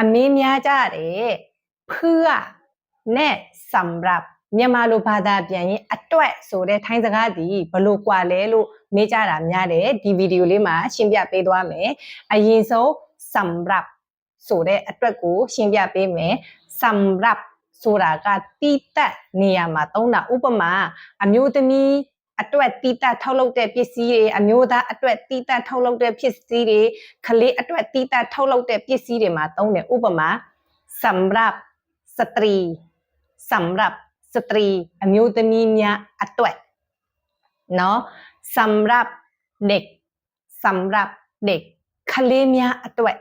အမင်းများကြတယ်เพื่อနဲ့สำหรับမြန်မာလိုဘာသာပြန်ရင်အတွက်ဆိုတဲ့ထိုင်းစကားဒီဘလို့กว่าလဲလို့မေးကြတာများတယ်ဒီဗီဒီယိုလေးမှာရှင်းပြပေးသွားမယ်အရင်ဆုံးสำหรับဆိုတဲ့အတွက်ကိုရှင်းပြပေးမယ်สำหรับဆိုတာကတိတက်နေရာမှာသုံးတာဥပမာအမျိုးသမီးအတွက်တိတက်ထုတ်လုပ်တဲ့ပစ္စည်းတွေအမျိုးသားအတွက်တိတက်ထုတ်လုပ်တဲ့ပစ္စည်းတွေကလေးအတွက်တိတက်ထုတ်လုပ်တဲ့ပစ္စည်းတွေမှာသုံးတယ်ဥပမာสำหรับสตรีสำหรับสตรีအမျိုးသမီးများအတွက်เนาะสำหรับเด็กสำหรับเด็กคလေးများအတွက်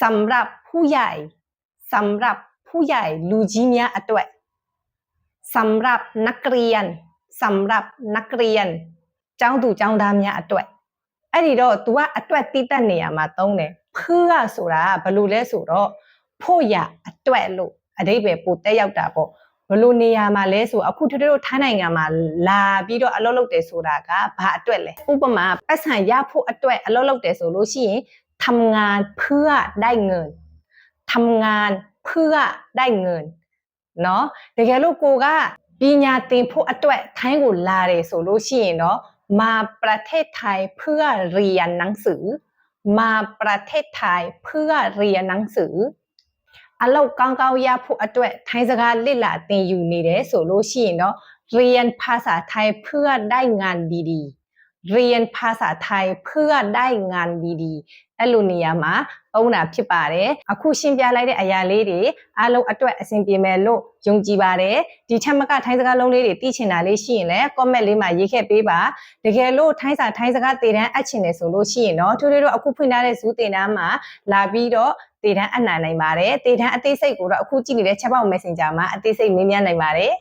สำหรับผู้ใหญ่สำหรับผู้ใหญ่လူကြီးများအတွက်สำหรับนักเรียนสำหรับนักเรียนကျောင်းသူကျောင်းသားများအတွက်အဲ့ဒီတော့ तू ကအတွက်တိတက်နေရမှာသုံးတယ်เพื่อဆိုတာဘယ်လိုလဲဆိုတော့ဖို့ရအတွက်လို့အဓိပ္ပာယ်ပိုတက်ရောက်တာပေါ့ဘလို့နေရာမှာလဲဆိုအခုတို့ထိုင်းနိုင်ငံမှာလာပြီးတော့အလုပ်လုပ်တယ်ဆိုတာကဘာအတွက်လဲဥပမာပတ်စံရဖို့အတွက်အလုပ်လုပ်တယ်ဆိုလို့ရှိရင်ทำงานเพื่อได้เงินทำงานเพื่อได้เงินเนาะတကယ်လို့ကိုကပညာသင်ဖို့အတွက်ထိုင်းကိုလာတယ်ဆိုလို့ရှိရင်เนาะมาประเทศไทยเพื่อเรียนหนังสือมาประเทศไทยเพื่อเรียนหนังสือအလောက်ကောင်းကောင်းရဖို့အတွက်ထိုင်းစကားလေ့လာသင်ယူနေတယ်ဆိုလို့ရှိရင်တော့เรียนภาษาไทยเพื่อได้งานดีๆเรียนภาษาไทยเพื่อได้งานดีๆအဲ့လိုနေရာမှာသုံးတာဖြစ်ပါတယ်အခုရှင်းပြလိုက်တဲ့အရာလေးတွေအားလုံးအတွက်အဆင်ပြေမယ်လို့ယုံကြည်ပါတယ်ဒီချက်မကထိုင်းစကားလုံးလေးတွေသိချင်တာလေးရှိရင်လည်း comment လေးမှာရေးခဲ့ပေးပါတကယ်လို့ထိုင်းစကားသင်တန်းအပ်ချင်တယ်ဆိုလို့ရှိရင်တော့သူတို့အခုဖွင့်ထားတဲ့ Zoom သင်တန်းမှာလာပြီးတော့သင်တန်းအပ်နိုင်ပါတယ်သင်တန်းအသေးစိတ်ကိုတော့အခုကြည့်နေတဲ့ chat box messenger မှာအသေးစိတ်မေးမြန်းနိုင်ပါတယ်